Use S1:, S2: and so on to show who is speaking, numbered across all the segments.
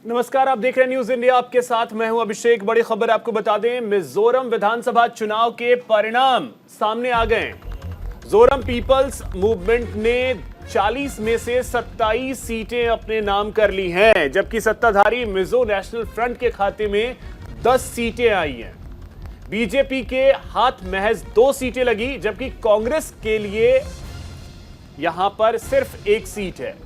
S1: नमस्कार, आप देख रहे हैं न्यूज इंडिया। आपके साथ मैं हूं अभिषेक। बड़ी खबर आपको बता दें, मिजोरम विधानसभा चुनाव के परिणाम सामने आ गए। मिजोरम पीपल्स मूवमेंट ने 40 में से 27 सीटें अपने नाम कर ली हैं, जबकि सत्ताधारी मिजो नेशनल फ्रंट के खाते में 10 सीटें आई हैं। बीजेपी के हाथ महज 2 सीटें लगी, जबकि कांग्रेस के लिए यहां पर सिर्फ 1 सीट है।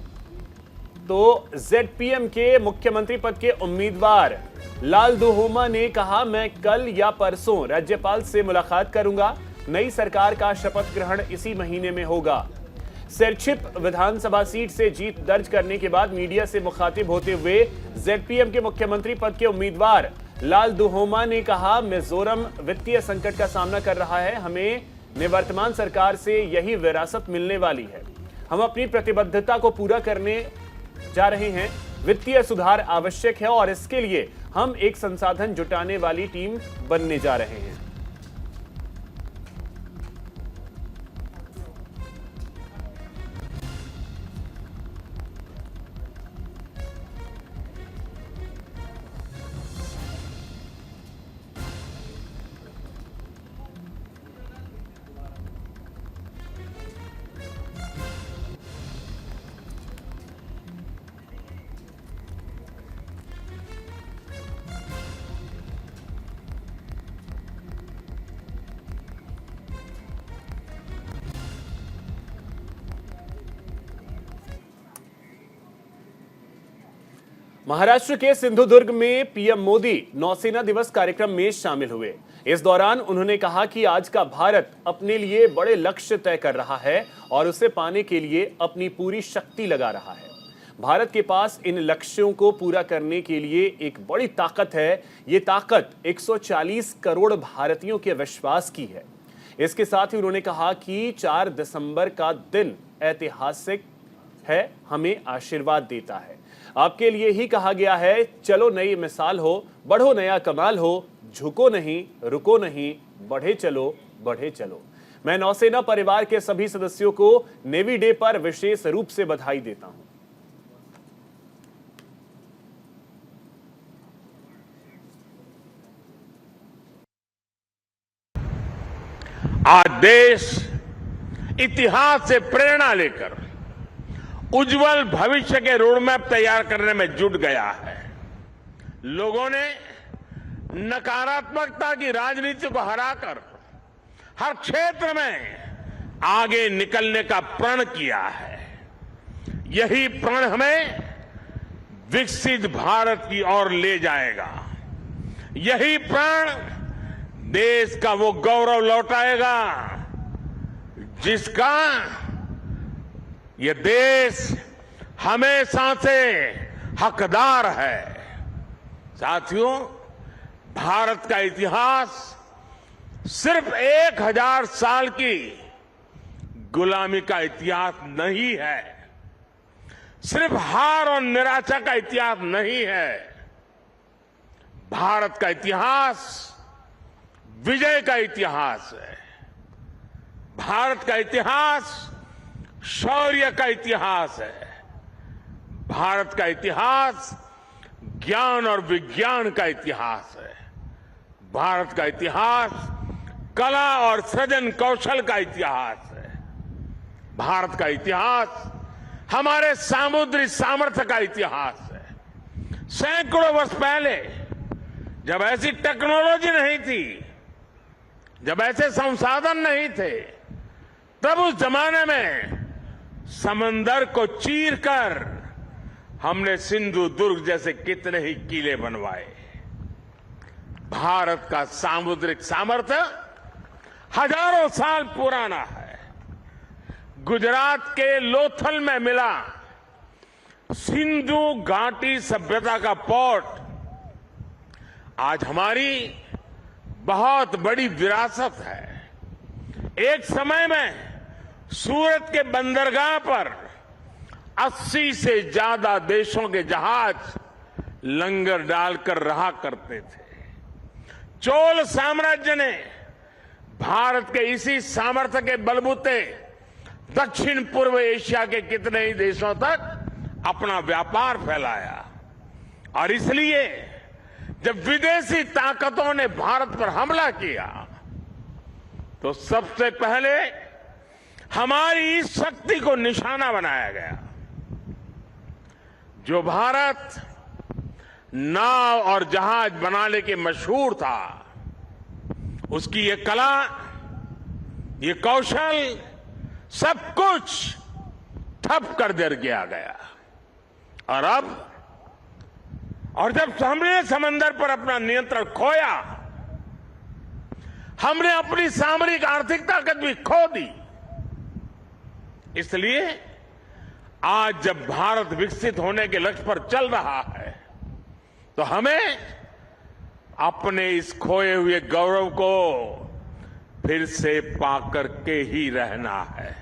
S1: तो जेडपीएम के मुख्यमंत्री पद के उम्मीदवार लाल दुहोमा ने कहा, मैं कल या परसों राज्यपाल से मुलाकात करूंगा। नई सरकार का शपथ ग्रहण इसी महीने में होगा। सेरछिप विधानसभा सीट से जीत दर्ज करने के बाद मीडिया से मुखातिब होते हुए जेडपीएम के मुख्यमंत्री पद के उम्मीदवार लाल दुहोमा ने कहा, मिजोरम वित्तीय संकट का सामना कर रहा है। हमें निवर्तमान सरकार से यही विरासत मिलने वाली है। हम अपनी प्रतिबद्धता को पूरा करने जा रहे हैं। वित्तीय सुधार आवश्यक है और इसके लिए हम एक संसाधन जुटाने वाली टीम बनने जा रहे हैं। महाराष्ट्र के सिंधुदुर्ग में पीएम मोदी नौसेना दिवस कार्यक्रम में शामिल हुए। इस दौरान उन्होंने कहा कि आज का भारत अपने लिए बड़े लक्ष्य तय कर रहा है और उसे पाने के लिए अपनी पूरी शक्ति लगा रहा है। भारत के पास इन लक्ष्यों को पूरा करने के लिए एक बड़ी ताकत है। ये ताकत 140 करोड़ भारतीयों के विश्वास की है। इसके साथ ही उन्होंने कहा कि 4 दिसंबर का दिन ऐतिहासिक है, हमें आशीर्वाद देता है। आपके लिए ही कहा गया है, चलो नई मिसाल हो, बढ़ो नया कमाल हो, झुको नहीं, रुको नहीं, बढ़े चलो, बढ़े चलो। मैं नौसेना परिवार के सभी सदस्यों को नेवी डे पर विशेष रूप से बधाई देता हूं।
S2: आज देश इतिहास से प्रेरणा लेकर उज्जवल भविष्य के रोडमैप तैयार करने में जुट गया है। लोगों ने नकारात्मकता की राजनीति को हराकर हर क्षेत्र में आगे निकलने का प्रण किया है। यही प्रण हमें विकसित भारत की ओर ले जाएगा। यही प्रण देश का वो गौरव लौटाएगा जिसका ये देश हमेशा से हकदार है। साथियों, भारत का इतिहास सिर्फ 1000 साल की गुलामी का इतिहास नहीं है, सिर्फ हार और निराशा का इतिहास नहीं है। भारत का इतिहास विजय का इतिहास है। भारत का इतिहास शौर्य का इतिहास है। भारत का इतिहास ज्ञान और विज्ञान का इतिहास है। भारत का इतिहास कला और सृजन कौशल का इतिहास है। भारत का इतिहास हमारे सामुद्रिक सामर्थ्य का इतिहास है। सैकड़ों वर्ष पहले जब ऐसी टेक्नोलॉजी नहीं थी, जब ऐसे संसाधन नहीं थे, तब उस जमाने में समंदर को चीरकर हमने सिंधु दुर्ग जैसे कितने ही किले बनवाए। भारत का सामुद्रिक सामर्थ्य हजारों साल पुराना है। गुजरात के लोथल में मिला सिंधु घाटी सभ्यता का पोर्ट आज हमारी बहुत बड़ी विरासत है। एक समय में सूरत के बंदरगाह पर 80 से ज्यादा देशों के जहाज लंगर डालकर रहा करते थे। चोल साम्राज्य ने भारत के इसी सामर्थ्य के बलबूते दक्षिण पूर्व एशिया के कितने ही देशों तक अपना व्यापार फैलाया। और इसलिए जब विदेशी ताकतों ने भारत पर हमला किया तो सबसे पहले हमारी इस शक्ति को निशाना बनाया गया। जो भारत नाव और जहाज बनाने के मशहूर था, उसकी ये कला, ये कौशल, सब कुछ ठप कर दिया गया। और जब हमने समंदर पर अपना नियंत्रण खोया, हमने अपनी सामरिक आर्थिक ताकत भी खो दी। इसलिए आज जब भारत विकसित होने के लक्ष्य पर चल रहा है, तो हमें अपने इस खोए हुए गौरव को फिर से पाकर के ही रहना है।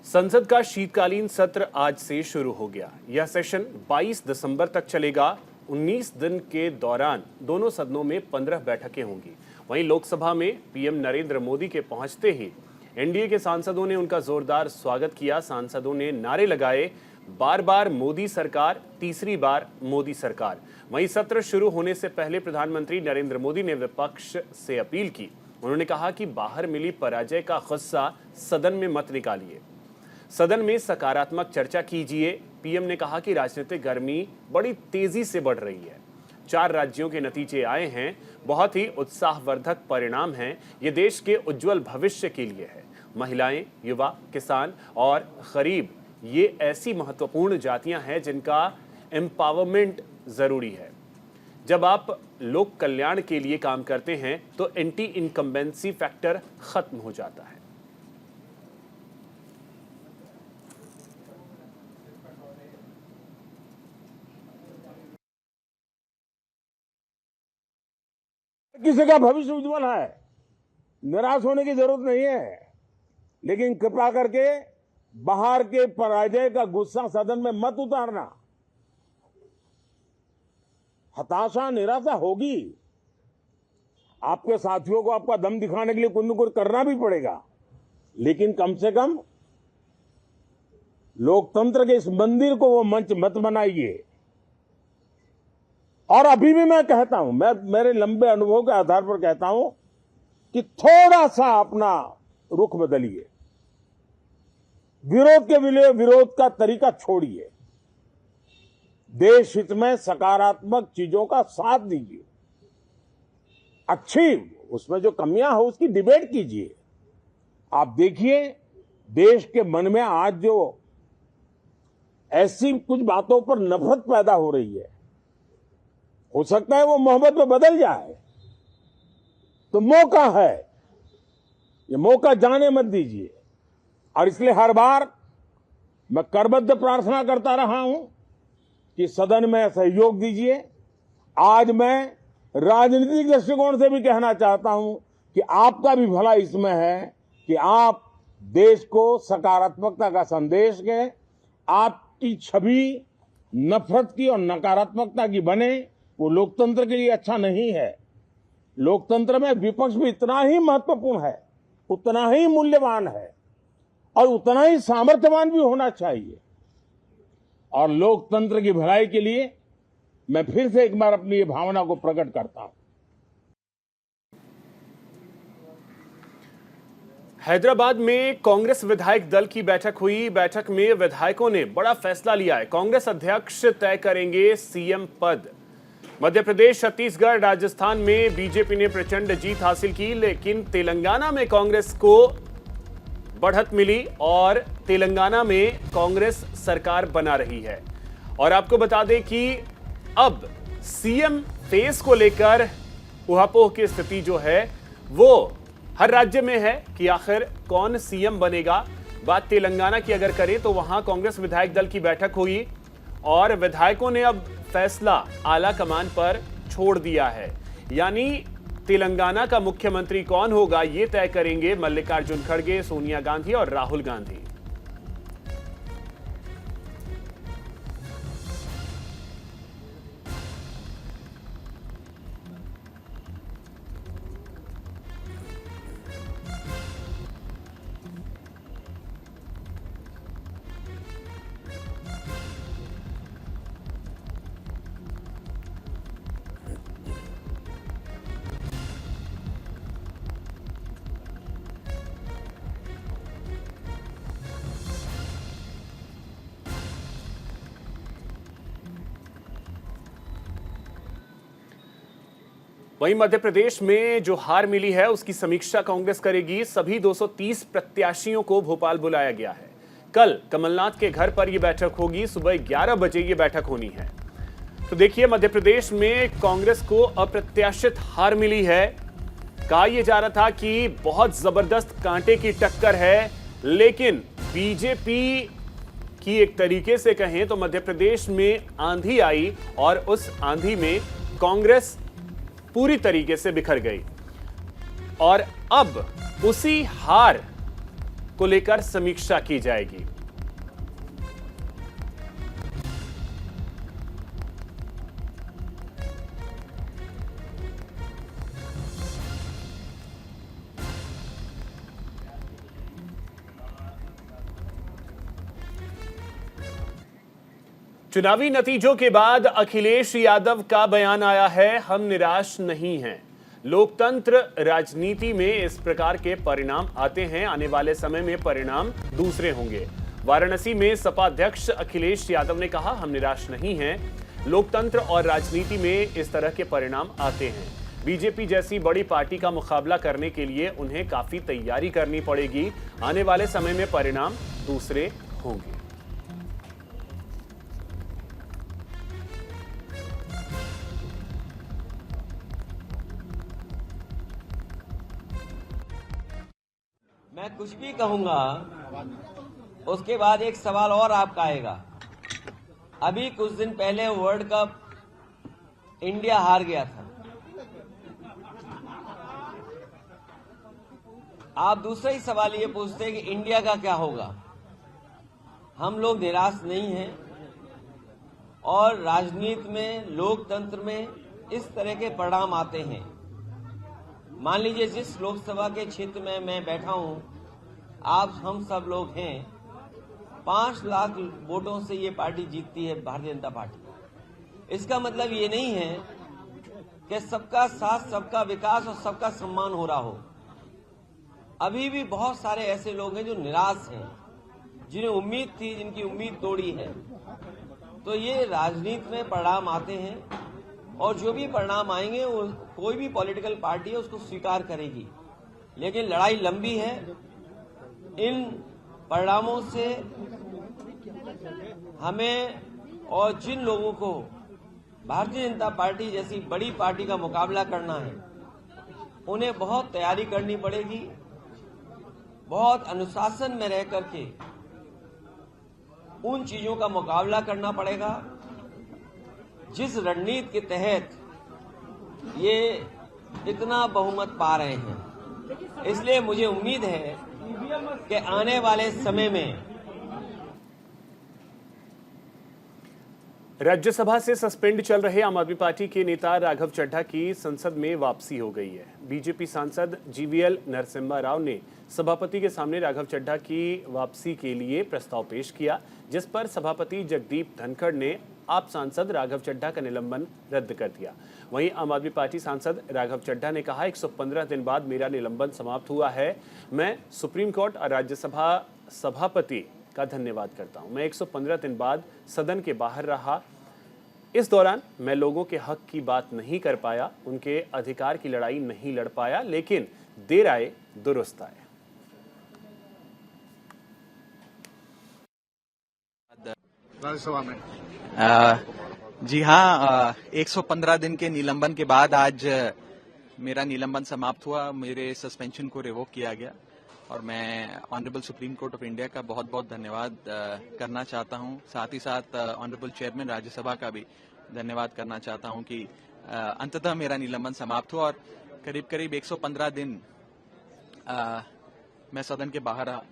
S1: संसद का शीतकालीन सत्र आज से शुरू हो गया। यह सेशन 22 दिसंबर तक चलेगा। 19 दिन के दौरान दोनों सदनों में 15 बैठकें होंगी। वहीं लोकसभा में पीएम नरेंद्र मोदी के पहुंचते ही एनडीए के सांसदों ने उनका जोरदार स्वागत किया। सांसदों ने नारे लगाए, बार बार मोदी सरकार, तीसरी बार मोदी सरकार। वहीं सत्र शुरू होने से पहले प्रधानमंत्री नरेंद्र मोदी ने विपक्ष से अपील की। उन्होंने कहा कि बाहर मिली पराजय का गुस्सा सदन में मत निकालिए, सदन में सकारात्मक चर्चा कीजिए। पीएम ने कहा कि राजनीतिक गर्मी बड़ी तेजी से बढ़ रही है। 4 राज्यों के नतीजे आए हैं, बहुत ही उत्साहवर्धक परिणाम हैं। ये देश के उज्जवल भविष्य के लिए है। महिलाएं, युवा, किसान और गरीब, ये ऐसी महत्वपूर्ण जातियां हैं जिनका एम्पावरमेंट जरूरी है। जब आप लोक कल्याण के लिए काम करते हैं तो एंटी इनकम्बेंसी फैक्टर खत्म हो जाता है।
S3: किसी का भविष्य उज्जवल है, निराश होने की जरूरत नहीं है, लेकिन कृपा करके बाहर के पराजय का गुस्सा सदन में मत उतारना। हताशा, निराशा होगी, आपके साथियों को आपका दम दिखाने के लिए कुछ न कुछ करना भी पड़ेगा, लेकिन कम से कम लोकतंत्र के इस मंदिर को वो मंच मत बनाइए। और अभी भी मैं कहता हूं, मैं मेरे लंबे अनुभव के आधार पर कहता हूं कि थोड़ा सा अपना रुख बदलिए, विरोध के लिए विरोध का तरीका छोड़िए, देश हित में सकारात्मक चीजों का साथ दीजिए, अच्छी उसमें जो कमियां हो उसकी डिबेट कीजिए। आप देखिए देश के मन में आज जो ऐसी कुछ बातों पर नफरत पैदा हो रही है, हो सकता है वो मोहब्बत में बदल जाए, तो मौका है, ये मौका जाने मत दीजिए। और इसलिए हर बार मैं करबद्ध प्रार्थना करता रहा हूं कि सदन में सहयोग दीजिए। आज मैं राजनीतिक दृष्टिकोण से भी कहना चाहता हूं कि आपका भी भला इसमें है कि आप देश को सकारात्मकता का संदेश दें, आपकी छवि नफरत की और नकारात्मकता की बने, वो लोकतंत्र के लिए अच्छा नहीं है। लोकतंत्र में विपक्ष भी इतना ही महत्वपूर्ण है, उतना ही मूल्यवान है और उतना ही सामर्थ्यवान भी होना चाहिए। और लोकतंत्र की भलाई के लिए मैं फिर से एक बार अपनी ये भावना को प्रकट करता हूं।
S1: हैदराबाद में कांग्रेस विधायक दल की बैठक हुई। बैठक में विधायकों ने बड़ा फैसला लिया है। कांग्रेस अध्यक्ष तय करेंगे सीएम पद। मध्य प्रदेश, छत्तीसगढ़, राजस्थान में बीजेपी ने प्रचंड जीत हासिल की, लेकिन तेलंगाना में कांग्रेस को बढ़त मिली और तेलंगाना में कांग्रेस सरकार बना रही है। और आपको बता दें कि अब सीएम फेस को लेकर उहापोह की स्थिति जो है वो हर राज्य में है कि आखिर कौन सीएम बनेगा। बात तेलंगाना की अगर करें तो वहां कांग्रेस विधायक दल की बैठक हुई और विधायकों ने अब फैसला आला कमान पर छोड़ दिया है। यानी तेलंगाना का मुख्यमंत्री कौन होगा ये तय करेंगे मल्लिकार्जुन खड़गे, सोनिया गांधी और राहुल गांधी। वहीं मध्य प्रदेश में जो हार मिली है उसकी समीक्षा कांग्रेस करेगी। सभी 230 प्रत्याशियों को भोपाल बुलाया गया है। कल कमलनाथ के घर पर यह बैठक होगी। सुबह 11 बजे यह बैठक होनी है। तो देखिए, मध्य प्रदेश में कांग्रेस को अप्रत्याशित हार मिली है। कहा यह जा रहा था कि बहुत जबरदस्त कांटे की टक्कर है, लेकिन बीजेपी की एक तरीके से कहें तो मध्य प्रदेश में आंधी आई और उस आंधी में कांग्रेस पूरी तरीके से बिखर गई। और अब उसी हार को लेकर समीक्षा की जाएगी। चुनावी नतीजों के बाद अखिलेश यादव का बयान आया है, हम निराश नहीं हैं। लोकतंत्र राजनीति में इस प्रकार के परिणाम आते हैं। आने वाले समय में परिणाम दूसरे होंगे। वाराणसी में सपा अध्यक्ष अखिलेश यादव ने कहा, हम निराश नहीं हैं। लोकतंत्र और राजनीति में इस तरह के परिणाम आते हैं। बीजेपी जैसी बड़ी पार्टी का मुकाबला करने के लिए उन्हें काफी तैयारी करनी पड़ेगी। आने वाले समय में परिणाम दूसरे होंगे।
S4: मैं कुछ भी कहूंगा उसके बाद एक सवाल और आपका आएगा। अभी कुछ दिन पहले वर्ल्ड कप इंडिया हार गया था। आप दूसरा ही सवाल ये पूछते हैं कि इंडिया का क्या होगा। हम लोग निराश नहीं हैं और राजनीति में, लोकतंत्र में इस तरह के परिणाम आते हैं। मान लीजिए जिस लोकसभा के क्षेत्र में मैं बैठा हूं, आप हम सब लोग हैं, 5 लाख वोटों से ये पार्टी जीतती है, भारतीय जनता पार्टी। इसका मतलब ये नहीं है कि सबका साथ, सबका विकास और सबका सम्मान हो रहा हो। अभी भी बहुत सारे ऐसे लोग हैं जो निराश हैं, जिन्हें उम्मीद थी, जिनकी उम्मीद तोड़ी है। तो ये राजनीति में परिणाम आते हैं और जो भी परिणाम आएंगे वो कोई भी पॉलिटिकल पार्टी है उसको स्वीकार करेगी। लेकिन लड़ाई लंबी है। इन परिणामों से हमें और जिन लोगों को भारतीय जनता पार्टी जैसी बड़ी पार्टी का मुकाबला करना है, उन्हें बहुत तैयारी करनी पड़ेगी। बहुत अनुशासन में रह करके उन चीजों का मुकाबला करना पड़ेगा जिस रणनीति के तहत ये इतना बहुमत पा रहे हैं। इसलिए मुझे उम्मीद है कि आने वाले समय में
S1: राज्यसभा से सस्पेंड चल रहे आम आदमी पार्टी के नेता राघव चड्ढा की संसद में वापसी हो गई है। बीजेपी सांसद जीवीएल नरसिम्हा राव ने सभापति के सामने राघव चड्ढा की वापसी के लिए प्रस्ताव पेश किया, जिस पर सभापति जगदीप धनखड़ ने आप सांसद राघव चड्ढा का निलंबन रद्द कर दिया। वहीं आम आदमी पार्टी सांसद राघव चड्ढा ने कहा, 115 दिन बाद मेरा निलंबन समाप्त हुआ है। मैं सुप्रीम कोर्ट और राज्यसभा सभापति का धन्यवाद करता हूं। मैं 115 दिन बाद सदन के बाहर रहा। इस दौरान मैं लोगों के हक की बात नहीं कर पाया, उनके अधिकार की लड़ाई नहीं लड़ पाया, लेकिन देर आए दुरुस्त आए।
S5: राज्यसभा में जी हाँ, 115 दिन के निलंबन के बाद आज मेरा निलंबन समाप्त हुआ। मेरे सस्पेंशन को रिवोक किया गया और मैं honourable supreme court of India का बहुत बहुत धन्यवाद करना चाहता हूं। साथ ही साथ ऑनरेबल चेयरमैन राज्यसभा का भी धन्यवाद करना चाहता हूं कि अंततः मेरा निलंबन समाप्त हुआ और करीब करीब 115 दिन मैं सदन के बाहर रहा।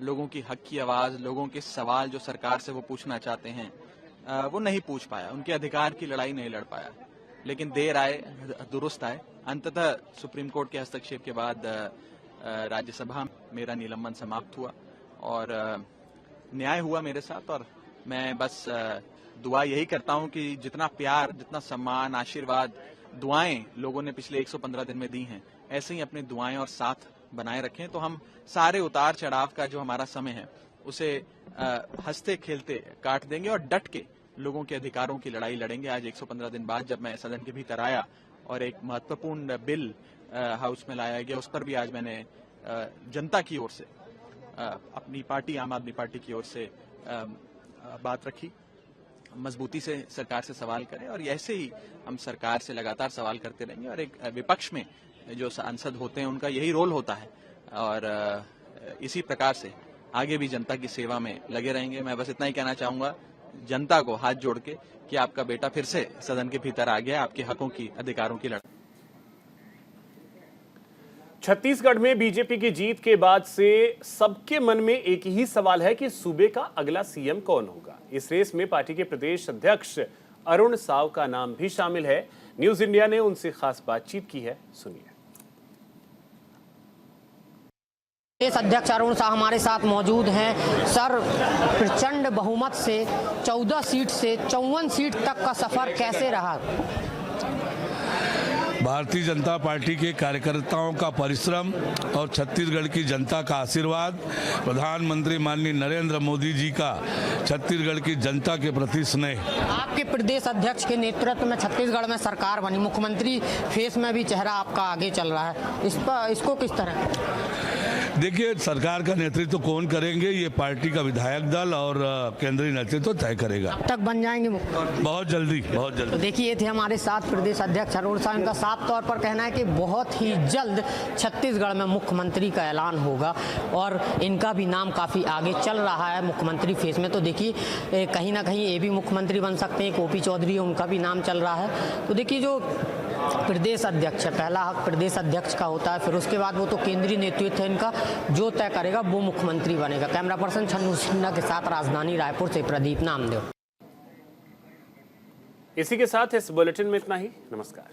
S5: लोगों की हक की आवाज, लोगों के सवाल जो सरकार से वो पूछना चाहते हैं वो नहीं पूछ पाया, उनके अधिकार की लड़ाई नहीं लड़ पाया। लेकिन देर आए दुरुस्त आए। अंततः सुप्रीम कोर्ट के हस्तक्षेप के बाद राज्यसभा में मेरा निलंबन समाप्त हुआ और न्याय हुआ मेरे साथ। और मैं बस दुआ यही करता हूं कि जितना प्यार, जितना सम्मान, आशीर्वाद, दुआएं लोगों ने पिछले 115 दिन में दी हैं, ऐसे ही अपनी दुआएं और साथ बनाए रखें तो हम सारे उतार चढ़ाव का जो हमारा समय है उसे हंसते खेलते काट देंगे और डट के लोगों के अधिकारों की लड़ाई लड़ेंगे। आज 115 दिन बाद जब मैं सदन के भीतर आया और एक महत्वपूर्ण बिल हाउस में लाया गया, उस पर भी आज मैंने जनता की ओर से, अपनी पार्टी आम आदमी पार्टी की ओर से बात रखी। मजबूती से सरकार से सवाल करें और ऐसे ही हम सरकार से लगातार सवाल करते रहेंगे। और एक विपक्ष में जो सांसद होते हैं उनका यही रोल होता है और इसी प्रकार से आगे भी जनता की सेवा में लगे रहेंगे। मैं बस इतना ही कहना चाहूंगा जनता को हाथ जोड़ के कि आपका बेटा फिर से सदन के भीतर आ गया, आपके हकों की, अधिकारों की लड़ाई।
S1: छत्तीसगढ़ में बीजेपी की जीत के बाद से सबके मन में एक ही सवाल है कि सूबे का अगला सीएम कौन होगा। इस रेस में पार्टी के प्रदेश अध्यक्ष अरुण साव का नाम भी शामिल है। न्यूज इंडिया ने उनसे खास बातचीत की है, सुनिए।
S6: प्रदेश अध्यक्ष अरुण साव हमारे साथ मौजूद हैं। सर, प्रचंड बहुमत से 14 सीट से 54 सीट तक का सफर कैसे रहा?
S7: भारतीय जनता पार्टी के कार्यकर्ताओं का परिश्रम और छत्तीसगढ़ की जनता का आशीर्वाद, प्रधानमंत्री माननीय नरेंद्र मोदी जी का छत्तीसगढ़ की जनता के प्रति स्नेह।
S6: आपके प्रदेश अध्यक्ष के नेतृत्व में छत्तीसगढ़ में सरकार बनी, मुख्यमंत्री फेस में भी चेहरा आपका आगे चल रहा है, इसको किस तरह?
S7: देखिए, सरकार का नेतृत्व कौन करेंगे ये पार्टी का विधायक दल और केंद्रीय नेतृत्व तय करेगा।
S6: कब तक बन जाएंगे मुख्यमंत्री?
S7: बहुत जल्दी, बहुत
S6: तो
S7: जल्दी।
S6: देखिए, ये थे हमारे साथ प्रदेश अध्यक्ष अरुण साव। इनका साफ तौर पर कहना है कि बहुत ही जल्द छत्तीसगढ़ में मुख्यमंत्री का ऐलान होगा और इनका भी नाम काफ़ी आगे चल रहा है मुख्यमंत्री फेस में। तो देखिए, कहीं ना कहीं ये भी मुख्यमंत्री बन सकते हैं। ओपी चौधरी, उनका भी नाम चल रहा है। तो देखिए, जो प्रदेश अध्यक्ष है, पहला हक प्रदेश अध्यक्ष का होता है, फिर उसके बाद वो तो केंद्रीय नेतृत्व है इनका, जो तय करेगा वो मुख्यमंत्री बनेगा। कैमरा पर्सन छन्नू सिन्हा के साथ राजधानी रायपुर से प्रदीप नामदेव।
S1: इसी के साथ इस बुलेटिन में इतना ही। नमस्कार।